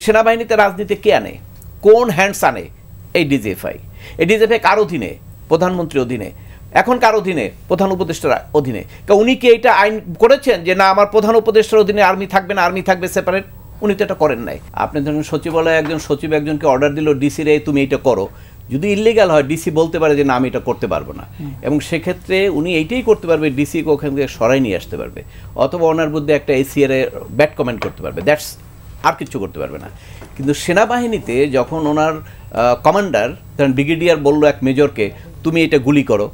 সেনাবাহিনীতে রাজনীতি কে আনে, কোন হ্যান্ডস আনে? এই ডিজিএফআই। এই ডিজিএফআই কার অধীনে? প্রধানমন্ত্রীর অধীনে। এখন কার অধীনে? প্রধান উপদেষ্টার অধীনে। উনি কি এটা আইন করেছেন যে না আমার প্রধান উপদেষ্টার অধীনে আর্মি থাকবে না, আর্মি থাকবে সেপারেট? উনি তো এটা করেন নাই। আপনি ধরুন সচিবালয়ে একজন সচিব একজনকে অর্ডার দিল, ডিসি রে তুমি এটা করো, যদি ইলিগাল হয় ডিসি বলতে পারে যে না আমি এটা করতে পারবো না, এবং সেক্ষেত্রে উনি এইটাই করতে পারবে, ডিসিকে ওখান থেকে সরাই নিয়ে আসতে পারবে, অথবা ওনার মধ্যে একটা এসিআর এ ব্যাড কমেন্ট করতে পারবে, দ্যাটস, আর কিছু করতে পারবে না। কিন্তু সেনাবাহিনীতে যখন ওনার কমান্ডার ধরেন ব্রিগেডিয়ার বললো এক মেজরকে তুমি এটা গুলি করো,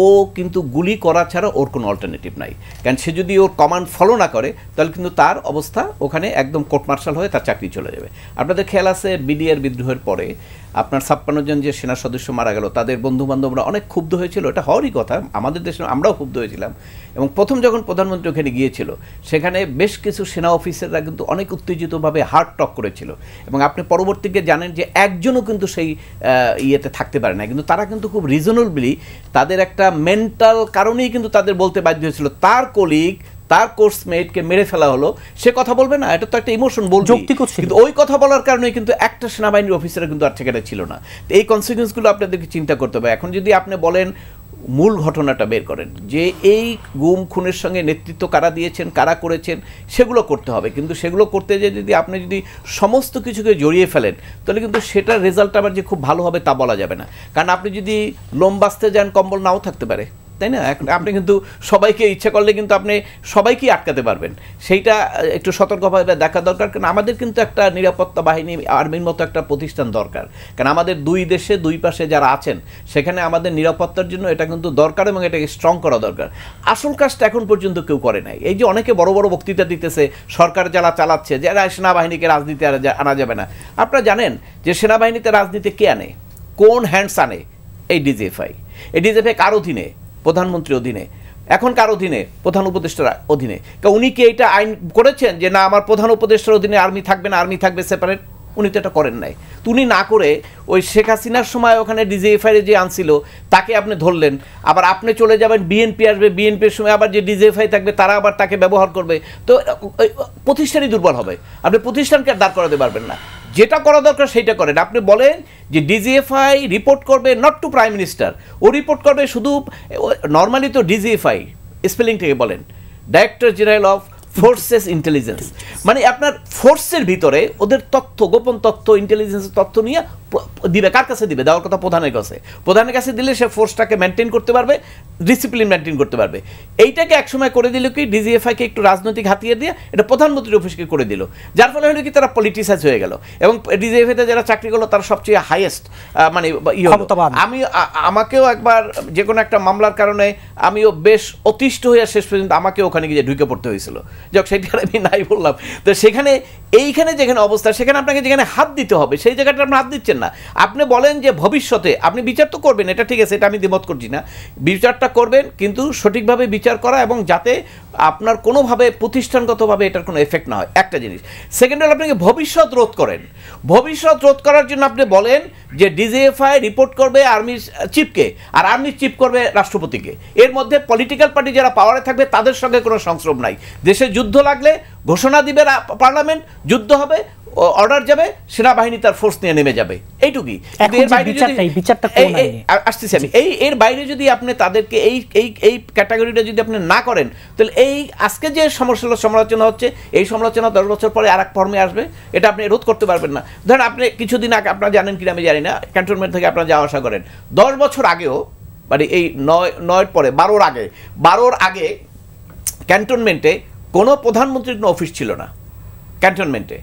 ও কিন্তু গুলি করা ছাড়া ওর কোনো অল্টারনেটিভ নাই। কারণ সে যদি ওর কমান্ড ফলো না করে তাহলে কিন্তু তার অবস্থা ওখানে একদম কোর্ট মার্শাল হয়ে তার চাকরি চলে যাবে। আপনাদের খেয়াল আছে বিডিআর বিদ্রোহের পরে আপনার 56 জন যে সেনা সদস্য মারা গেল, তাদের বন্ধুবান্ধবরা অনেক ক্ষুব্ধ হয়েছিল, এটা হওয়ারই কথা, আমাদের দেশে আমরাও ক্ষুব্ধ হয়েছিলাম। এবং প্রথম যখন প্রধানমন্ত্রী ওখানে গিয়েছিল সেখানে বেশ কিছু সেনা অফিসাররা কিন্তু অনেক উত্তেজিতভাবে হার্ড টক করেছিল, এবং আপনি পরবর্তীকে জানেন যে একজনও কিন্তু সেই ইয়েতে থাকতে পারে না, কিন্তু তারা কিন্তু খুব রিজনেবলি তাদের একটা মেন্টাল কারণেই কিন্তু তাদের বলতে বাধ্য হয়েছিল তার কলিগ তার কোর্সমেটকে মেরে ফেলা হলো, সে কথা বলবে না, এটা তো একটা ইমোশন বলবে, কিন্তু ওই কথা বলার কারণে কিন্তু একটা সেনাবাহিনীর অফিসার কিন্তু আর সেখানে ছিল না। তো এই কনসিকুয়েন্সগুলো আপনাদেরকে চিন্তা করতে হবে। এখন যদি আপনি বলেন মূল ঘটনাটা বের করেন যে এই গুম খুনের সঙ্গে নেতৃত্ব কারা দিয়েছেন, কারা করেছেন, সেগুলো করতে হবে। কিন্তু সেগুলো করতে যে যদি আপনি যদি সমস্ত কিছুকে জড়িয়ে ফেলেন তাহলে কিন্তু সেটার রেজাল্ট আবার যে খুব ভালো হবে তা বলা যাবে না। কারণ আপনি যদি লোম বাঁচতে যান কম্বল নাও থাকতে পারে, তাই না? আপনি কিন্তু সবাইকে ইচ্ছা করলে কিন্তু আপনি সবাইকেই আটকাতে পারবেন, সেইটা একটু সতর্কভাবে দেখা দরকার। কারণ আমাদের কিন্তু একটা নিরাপত্তা বাহিনী আর্মির মতো একটা প্রতিষ্ঠান দরকার, কারণ আমাদের দুই দেশে দুই পাশে যারা আছেন সেখানে আমাদের নিরাপত্তার জন্য এটা কিন্তু দরকার, এবং এটাকে স্ট্রং করা দরকার। আসল কাজটা এখন পর্যন্ত কেউ করে নাই। এই যে অনেকে বড় বড় বক্তৃতা দিতেছে সরকার যারা চালাচ্ছে যে সেনাবাহিনীকে রাজনীতি আনা যাবে না, আপনারা জানেন যে সেনাবাহিনীতে রাজনীতি কে আনে, কোন হ্যান্ডস আনে? এই ডিজিএফআই। এই ডিজিএফআই কার অধীনে? প্রধানমন্ত্রীর অধীনে। এখন কার অধীনে? প্রধান উপদেষ্টার অধীনে। উনি কি এটা আইন করেছেন যে না আমার প্রধান উপদেষ্টার অধীনে আর্মি থাকবে না, আর্মি থাকবে সেপারেট? উনি তো এটা করেন নাই। উনি না করে ওই শেখ হাসিনার সময় ওখানে ডিজিএফআই যে আনছিল তাকে আপনি ধরলেন, আবার আপনি চলে যাবেন বিএনপি আসবে, বিএনপির সময় আবার যে ডিজিএফআই থাকবে তারা আবার তাকে ব্যবহার করবে, তো প্রতিষ্ঠানই দুর্বল হবে, আপনি প্রতিষ্ঠানকে দাঁড় করাতে পারবেন না। যেটা করা দরকার সেইটা করেন। আপনি বলেন যে ডিজিএফআই রিপোর্ট করবে নট টু প্রাইম মিনিস্টার, ও রিপোর্ট করবে শুধু, নর্মালি তো ডিজিএফআই স্পেলিং থেকে বলেন director general of forces intelligence, মানে আপনার ফোর্সের ভিতরে ওদের তথ্য, গোপন তথ্য, ইন্টেলিজেন্সের তথ্য নিয়ে দিবে। কার কাছে দিবে? দেওয়ার কথা প্রধানের কাছে। প্রধানের কাছে দিলে সে ফোর্সটাকে মেনটেন করতে পারবে, ডিসিপ্লিন মেনটেন করতে পারবে। এইটাকে একসময় করে দিল কি ডিজিএফআইকে একটু রাজনৈতিক হাতিয়ে দিয়ে এটা প্রধানমন্ত্রীর অফিসকে করে দিল, যার ফলে হলো কি তারা পলিটিসাইজ হয়ে গেল, এবং ডিজিএফআইতে যারা চাকরি করলো তারা সবচেয়ে হাইয়েস্ট মানে আমাকেও একবার যে কোনো একটা মামলার কারণে আমিও বেশ অতিষ্ঠ হয়ে শেষ পর্যন্ত আমাকে ওখানে গিয়ে ঢুকে পড়তে হয়েছিল, যাক সেটা আমি নাই বললাম। তো সেখানে এইখানে যেখানে অবস্থা সেখানে আপনাকে যেখানে হাত দিতে হবে সেই জায়গাটা আপনি হাত দিচ্ছেন না। আপনি বলেন যে ভবিষ্যতে আপনি বিচার তো করবেন, এটা ঠিক আছে, এটা আমি দ্বিমত করছি না, বিচারটা করবেন, কিন্তু সঠিকভাবে বিচার করা এবং যাতে আপনার কোনোভাবে প্রতিষ্ঠানগতভাবে এটার কোনো এফেক্ট না হয়, একটা জিনিস। সেকেন্ড হল আপনাকে ভবিষ্যৎ রোধ করেন। ভবিষ্যৎ রোধ করার জন্য আপনি বলেন যে ডিজিএফআই রিপোর্ট করবে আর্মির চিফকে, আর আর্মির চিফ করবে রাষ্ট্রপতিকে। এর মধ্যে পলিটিক্যাল পার্টি যারা পাওয়ারে থাকবে তাদের সঙ্গে কোনো সংস্রব নাই। দেশে যুদ্ধ লাগলে ঘোষণা দিবে পার্লামেন্ট, যুদ্ধ হবে, অর্ডার যাবে, সেনাবাহিনী তার ফোর্স নিয়ে নেমে যাবে, এইটুকুই। আসতেছি আমি, এর বাইরে যদি আপনি তাদেরকে এই ক্যাটাগরিটা যদি আপনি না করেন তাহলে এই আজকে যে সমালোচনা হচ্ছে এই সমালোচনা 10 বছর পরে আর এক ফর্মে আসবে, এটা আপনি রোধ করতে পারবেন না। ধরেন আপনি কিছুদিন আগে, আপনারা জানেন কিনা আমি জানি না, ক্যান্টনমেন্ট থেকে আপনারা যাওয়া আসা করেন, 10 বছর আগেও মানে এই 9 পরে 12 আগে ক্যান্টনমেন্টে কোনো প্রধানমন্ত্রীর কোনো অফিস ছিল না ক্যান্টনমেন্টে।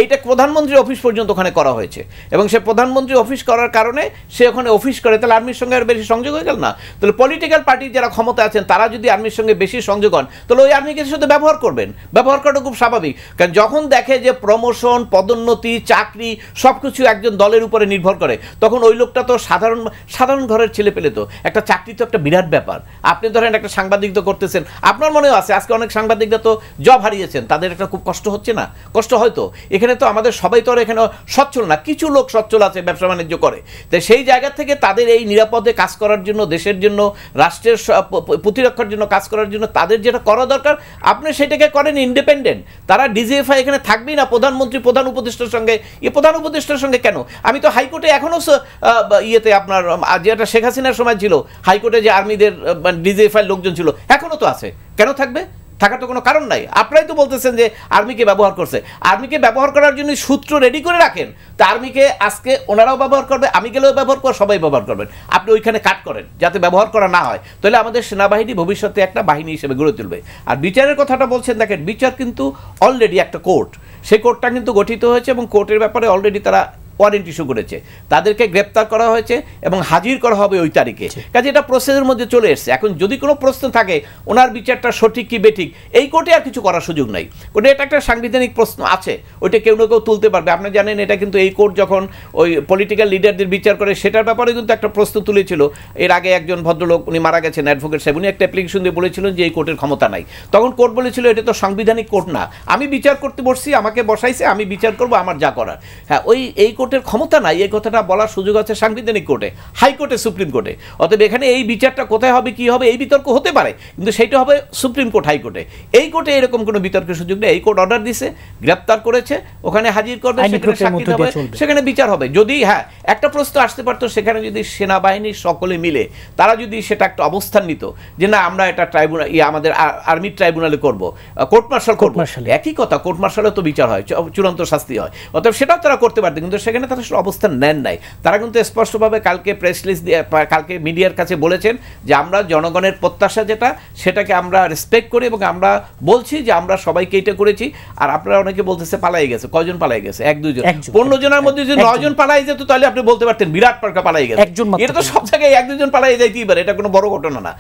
এইটা প্রধানমন্ত্রীর অফিস পর্যন্ত ওখানে করা হয়েছে, এবং সে প্রধানমন্ত্রী অফিস করার কারণে সে ওখানে অফিস করে, তাহলে আর্মির সঙ্গে আর বেশি সংযোগ হয়ে গেল না? তাহলে পলিটিক্যাল পার্টি যারা ক্ষমতা আছেন তারা যদি আর্মির সঙ্গে বেশি সংযোগ হন তাহলে ওই আর্মিকে সাথে ব্যবহার করবেন, ব্যবহার করাটা খুব স্বাভাবিক। কারণ যখন দেখে যে প্রমোশন, পদোন্নতি, চাকরি সব কিছু একজন দলের উপরে নির্ভর করে, তখন ওই লোকটা তো সাধারণ ঘরের ছেলে পেলে, তো একটা চাকরি তো একটা বিরাট ব্যাপার। আপনি ধরেন একটা সাংবাদিকতা করতেছেন, আপনার মনেও আছে আজকে অনেক সাংবাদিকরা তো জব হারিয়েছেন, তাদের একটা খুব কষ্ট হচ্ছে না? কষ্ট হয়তো, এখানে তো আমাদের সবাই তো আর এখানে সচ্ছল না, কিছু লোক সচ্ছল আছে, ব্যবসা বাণিজ্য করে। তো সেই জায়গা থেকে তাদের এই নিরাপদে কাজ করার জন্য, দেশের জন্য, রাষ্ট্রের প্রতিরক্ষার জন্য কাজ করার জন্য তাদের যেটা করা দরকার আপনি সেটাকে করেন ইন্ডিপেন্ডেন্ট। তারা ডিজিএফআই এখানে থাকবেই না প্রধানমন্ত্রী প্রধান উপদেষ্টার সঙ্গে। প্রধান উপদেষ্টার সঙ্গে কেন? আমি তো হাইকোর্টে এখনো ইয়েতে আপনার যেটা শেখ হাসিনার সময় ছিল হাইকোর্টে যে আর্মিদের ডিজিএফআই লোকজন ছিল এখনো তো আছে, কেন থাকবে? থাকার তো কোনো কারণ নাই। আপনারাই তো বলতেছেন যে আর্মিকে ব্যবহার করছে, আর্মিকে ব্যবহার করার জন্য সূত্র রেডি করে রাখেন, তা আর্মিকে আজকে ওনারাও ব্যবহার করবে, আমি গেলেও ব্যবহার করবো, সবাই ব্যবহার করবেন, আপনি ওইখানে কাট করেন যাতে ব্যবহার করা না হয়। তাহলে আমাদের সেনাবাহিনী ভবিষ্যতে একটা বাহিনী হিসেবে গড়ে তুলবে। আর বিচারের কথাটা বলছেন, দেখেন বিচার কিন্তু অলরেডি একটা কোর্ট, সেই কোর্টটা কিন্তু গঠিত হয়েছে এবং কোর্টের ব্যাপারে অলরেডি তারা ওয়ারেন্ট ইস্যু করেছে, তাদেরকে গ্রেপ্তার করা হয়েছে এবং হাজির করা হবে ওই তারিখে। কাজে এটা প্রসেসের মধ্যে চলে এসছে। এখন যদি কোনো প্রশ্ন থাকে ওনার বিচারটা সঠিক কি বেঠিক, এই কোর্টে আর কিছু করার সুযোগ নাই। কোর্টে এটা একটা সাংবিধানিক প্রশ্ন আছে, ওইটা কেউ না কেউ তুলতে পারবে। আপনি জানেন এটা কিন্তু এই কোর্ট যখন ওই পলিটিক্যাল লিডারদের বিচার করে সেটার ব্যাপারে কিন্তু একটা প্রশ্ন তুলেছিল। এর আগে একজন ভদ্রলোক, উনি মারা গেছেন, অ্যাডভোকেট সাহেব, উনি একটা অ্যাপ্লিকেশন দিয়ে বলেছিলেন যে এই কোর্টের ক্ষমতা নাই। তখন কোর্ট বলেছিল এটা তো সাংবিধানিক কোর্ট না, আমি বিচার করতে বসছি, আমাকে বসাইছে, আমি বিচার করব, আমার যা করার। হ্যাঁ, এই কোর্টের ক্ষমতা নাই, এই কথাটা বলার সুযোগ আছে সাংবিধানিক কোর্টে, হাইকোর্টে, সুপ্রিম কোর্টে। অতএব এখানে এই বিচারটা কোথায় হবে, কি হবে, এই বিতর্ক হতে পারে, কিন্তু সেইটা হবে সুপ্রিম কোর্ট, হাইকোর্টে। এই কোর্টে এরকম কোনো বিতর্কের সুযোগ নেই। এই কোর্ট অর্ডার দিছে, গ্রেপ্তার করেছে, ওখানে হাজির করবে, সেখানে সাক্ষী হবে, সেখানে বিচার হবে। যদি হ্যাঁ একটা প্রশ্ন আসতে পারতো, সেখানে যদি সেনাবাহিনীর সকলে মিলে তারা যদি সেটা একটা অবস্থান নিত যে না আমরা এটা ট্রাইব্যুনাল আমাদের আর্মির ট্রাইব্যুনালে করব, কোর্ট মার্শাল করব, একই কথা, কোর্ট মার্শালে তো বিচার হয়, চূড়ান্ত শাস্তি হয়। অতএব সেটাও তারা করতে পারতো, কিন্তু সেখানে তারা অবস্থান নেন নাই। তারা কিন্তু স্পষ্টভাবে কালকে প্রেস রিলিজ দিয়ে, কালকে মিডিয়ার কাছে বলেছেন যে আমরা জনগণের প্রত্যাশা যেটা, সেটাকে আমরা রেসপেক্ট করি এবং আমরা বলছি যে আমরা সবাইকে এটা করেছি। আর আপনারা অনেকে বলতেছে পালাই গেছে, কয়জন পালাই গেছে? 1-2 জন। 15 জনের মধ্যে যদি 9 জন পালাই যেত তাহলে আপনি বলতে পারতেন বিরাট পাল্টা পালাই গেছে। এটা তো সব জায়গায় 1-2 জন পালাই যাইতেই পারে, এটা কোনো বড় ঘটনা না।